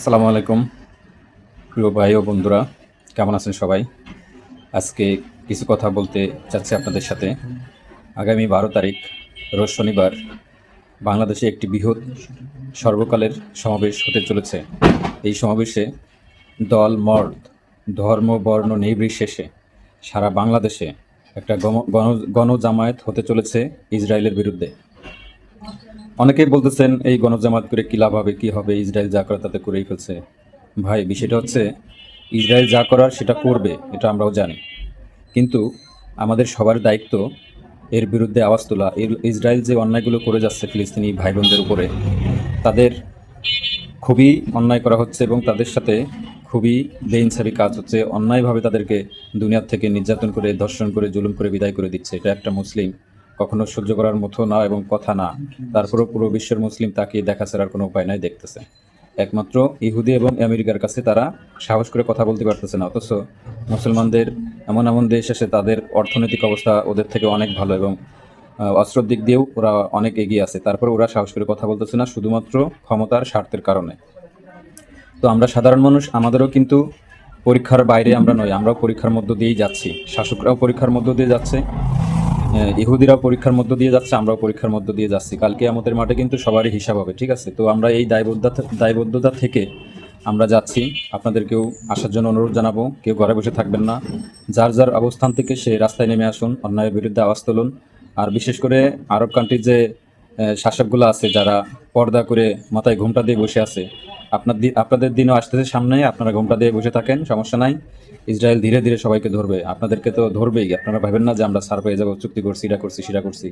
আসসালামু আলাইকুম প্রিয় ভাই ও বন্ধুরা, কেমন আছেন সবাই? আজকে কিছু কথা বলতে চাচ্ছি আপনাদের সাথে। আগামী 12 তারিখ রোজ শনিবার বাংলাদেশে একটি বৃহৎ সর্বকালের সমাবেশ হতে চলেছে। এই সমাবেশে দল মত ধর্ম বর্ণ নির্বিশেষে সারা বাংলাদেশে একটা গণজামায়াত হতে চলেছে ইসরায়েলের বিরুদ্ধে। অনেকেই বলতেছেন এই গণজামাত করে কী লাভ হবে, কী হবে, ইসরায়েল যা করে তাতে করেই ফেলছে। ভাই, বিষয়টা হচ্ছে ইসরায়েল যা করার সেটা করবে, এটা আমরাও জানি। কিন্তু আমাদের সবার দায়িত্ব এর বিরুদ্ধে আওয়াজ তোলা। ইসরায়েল যে অন্যায়গুলো করে যাচ্ছে ফিলিস্তিনি ভাই বোনদের উপরে, তাদের খুবই অন্যায় করা হচ্ছে এবং তাদের সাথে খুবই বেইনসাফি কাজ হচ্ছে। অন্যায়ভাবে তাদেরকে দুনিয়ার থেকে নির্যাতন করে, ধর্ষণ করে, জুলুম করে বিদায় করে দিচ্ছে। এটা একটা মুসলিম কখনো সহ্য করার মতো না এবং কথা না। তারপরেও পুরো বিশ্বের মুসলিম তাকিয়ে দেখা ছাড়ার কোনো উপায় নাই, দেখতেছে। একমাত্র ইহুদি এবং আমেরিকার কাছে তারা সাহস করে কথা বলতে পারতেছে না। অথচ মুসলমানদের এমন এমন দেশ আছে, তাদের অর্থনৈতিক অবস্থা ওদের থেকে অনেক ভালো এবং অস্ত্রের দিক দিয়েও ওরা অনেক এগিয়ে আছে। তারপরে ওরা সাহস করে কথা বলতেছে না, শুধুমাত্র ক্ষমতার স্বার্থের কারণে। তো আমরা সাধারণ মানুষ, আমাদেরও কিন্তু পরীক্ষার বাইরে আমরা নই, আমরাও পরীক্ষার মধ্য দিয়েই যাচ্ছি। শাসকরাও পরীক্ষার মধ্য দিয়ে যাচ্ছে, ইহুদিরাও পরীক্ষার মধ্য দিয়ে যাচ্ছে, আমরাও পরীক্ষার মধ্য দিয়ে যাচ্ছি। কালকে আমাদের মাঠে কিন্তু সবারই হিসাব হবে, ঠিক আছে? তো আমরা এই দায়বদ্ধতা থেকে আমরা যাচ্ছি। আপনাদেরকেও আসার জন্য অনুরোধ জানাবো। কেউ ঘরে বসে থাকবেন না। যার যার অবস্থান থেকে সে রাস্তায় নেমে আসুন, অন্যায়ের বিরুদ্ধে আওয়াজ তুলুন। আর বিশেষ করে আরব কান্ট্রির যে শাসকগুলো আছে, যারা পর্দা করে মাথায় ঘোমটা দিয়ে বসে আছে, আপনাদের দিনও আসতেছে সামনে, আপনারা ঘোমটা দিয়ে বসে থাকেন, সমস্যা নাই। ইসরায়েল ধীরে ধীরে সবাইকে ধরবে, আপনাদেরকে তো ধরবেই। আপনারা ভাবেন না যে আমরা ছাড় পেয়ে যাবো, চুক্তি করছি, এটা করছি, সেটা করছি।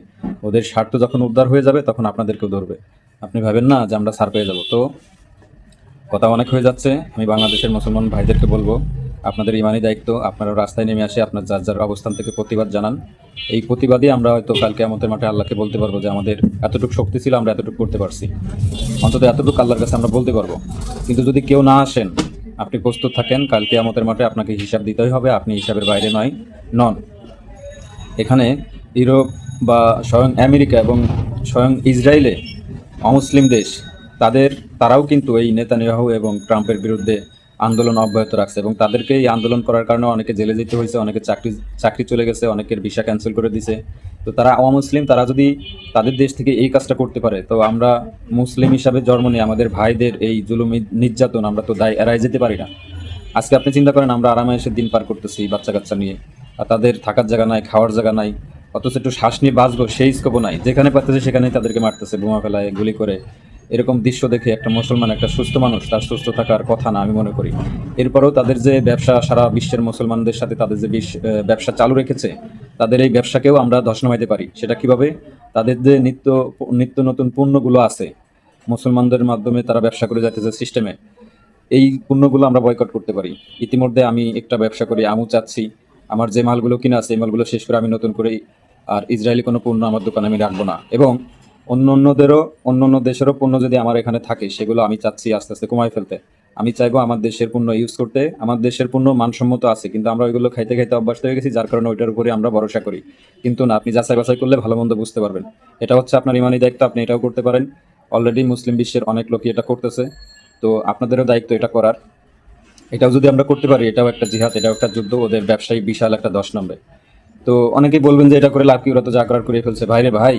ওদের স্বার্থ যখন উদ্ধার হয়ে যাবে তখন আপনাদেরকেও ধরবে। আপনি ভাবেন না যে আমরা ছাড় পেয়ে যাবো। তো কথা অনেক হয়ে যাচ্ছে। আমি বাংলাদেশের মুসলমান ভাইদেরকে বলবো, আপনাদের ইমানি দায়িত্ব, আপনারা রাস্তায় নেমে আসে আপনার যার যার অবস্থান থেকে প্রতিবাদ জানান। এই প্রতিবাদই আমরা হয়তো কালকে আমাদের মাঠে আল্লাহকে বলতে পারবো যে আমাদের এতটুকু শক্তি ছিল, আমরা এতটুকু করতে পারছি। অন্তত এতটুকু আল্লাহর কাছে আমরা বলতে পারবো। কিন্তু যদি কেউ না আসেন, আপনি প্রস্তুত থাকেন, কালকে আমাদের মাঠে আপনাকে হিসাব দিতেই হবে। আপনি হিসাবের বাইরে নন। এখানে ইউরোপ বা স্বয়ং আমেরিকা এবং স্বয়ং ইসরায়েলে অমুসলিম দেশ, তারাও কিন্তু এই নেতানিয়াহু এবং ট্রাম্পের বিরুদ্ধে আন্দোলন অব্যাহত রাখছে এবং তাদেরকে এই আন্দোলন করার কারণে অনেকে জেলে যেতে হয়েছে, অনেকে চাকরি চলে গেছে, অনেকের ভিসা ক্যান্সেল করে দিছে। তো তারা অমুসলিম, তারা যদি তাদের দেশ থেকে এই কাজটা করতে পারে, তো আমরা মুসলিম হিসাবে জন্ম নিয়ে আমাদের ভাইদের এই জুলুম নির্যাতন আমরা তো দায় এড়াই যেতে পারি না। আজকে আপনি চিন্তা করেন, আমরা আরামে এসে দিন পার করতেছি বাচ্চা কাচ্চা নিয়ে, আর তাদের থাকার জায়গা নাই, খাওয়ার জায়গা নাই, অথচ একটু শ্বাস নিয়ে বাঁচবো সেই স্কোপও নাই। যেখানে পারতেছে সেখানেই তাদেরকে মারতেছে, বোমা ফেলায়, গুলি করে। এরকম দৃশ্য দেখে একটা মুসলমান, একটা সুস্থ মানুষ, তার সুস্থ থাকার কথা না, আমি মনে করি। এরপরেও তাদের যে ব্যবসা, সারা বিশ্বের মুসলমানদের সাথে তাদের যে ব্যবসা চালু রেখেছে, তাদের এই ব্যবসাকেও আমরা ধস নামাইতে পারি। সেটা কিভাবে? তাদের যে নিত্য নিত্য নতুন পণ্যগুলো আছে, মুসলমানদের মাধ্যমে তারা ব্যবসা করে যাইতেছে সিস্টেমে, এই পণ্যগুলো আমরা বয়কট করতে পারি। ইতিমধ্যে আমি একটা ব্যবসা করি, আমু চাচ্ছি আমার যে মালগুলো কিনা আছে এই মালগুলো শেষ করে আমি নতুন করে আর ইসরায়েলি কোনো পণ্য আমার দোকানে আমি রাখবো না। এবং অন্য দেশেরও পণ্য যদি আমার এখানে থাকে, সেগুলো আমি চাচ্ছি আস্তে আস্তে কমাই ফেলতে। আমি চাইবো আমার দেশের পণ্য ইউজ করতে। আমার দেশের পণ্য মানসম্মত আছে, কিন্তু আমরা ওইগুলো খাইতে খাইতে অভ্যস্ত হয়ে গেছি, যার কারণে ওইটার উপরে আমরা ভরসা করি। কিন্তু না, আপনি যাচাই বাছাই করলে ভালো মন্দ বুঝতে পারবেন। এটা হচ্ছে আপনার ইমানি দায়িত্ব, আপনি এটাও করতে পারেন। অলরেডি মুসলিম বিশ্বের অনেক লোকই এটা করতেছে। তো আপনাদেরও দায়িত্ব এটা করার। এটাও যদি আমরা করতে পারি, এটাও একটা জিহাদ, এটাও একটা যুদ্ধ, ওদের ব্যবসায়ী বিশাল একটা 10 নম্বর। তো অনেকেই বলবেন যে এটা করে লাভ কি, ওরা তো যা করার করে ফেলছে। ভাইরে ভাই,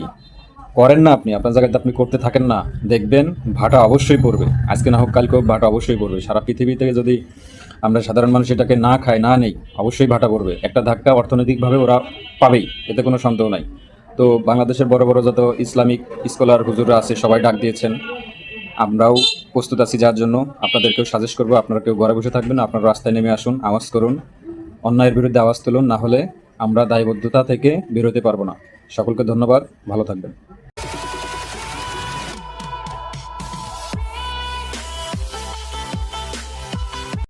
করেন না, আপনি আপনার জায়গাতে আপনি করতে থাকেন না, দেখবেন ভাটা অবশ্যই পড়বে। আজকে না হোক কালকে হোক, ভাটা অবশ্যই পড়বে। সারা পৃথিবী থেকে যদি আমরা সাধারণ মানুষ এটাকে না খাই, না নেই, অবশ্যই ভাটা পড়বে। একটা ধাক্কা অর্থনৈতিকভাবে ওরা পাবেই, এতে কোনো সন্দেহ নাই। তো বাংলাদেশের বড় বড় যত ইসলামিক স্কলার হুজুররা আছে, সবাই ডাক দিয়েছেন। আমরাও প্রস্তুত আছি যার জন্য। আপনাদেরকেও সাজেস্ট করবো, আপনারা কেউ ঘরে বসে থাকবেন না, আপনারা রাস্তায় নেমে আসুন, আওয়াজ করুন, অন্যায়ের বিরুদ্ধে আওয়াজ তুলুন। না হলে আমরা দায়বদ্ধতা থেকে বেরোতে পারবো না। সকলকে ধন্যবাদ, ভালো থাকবেন।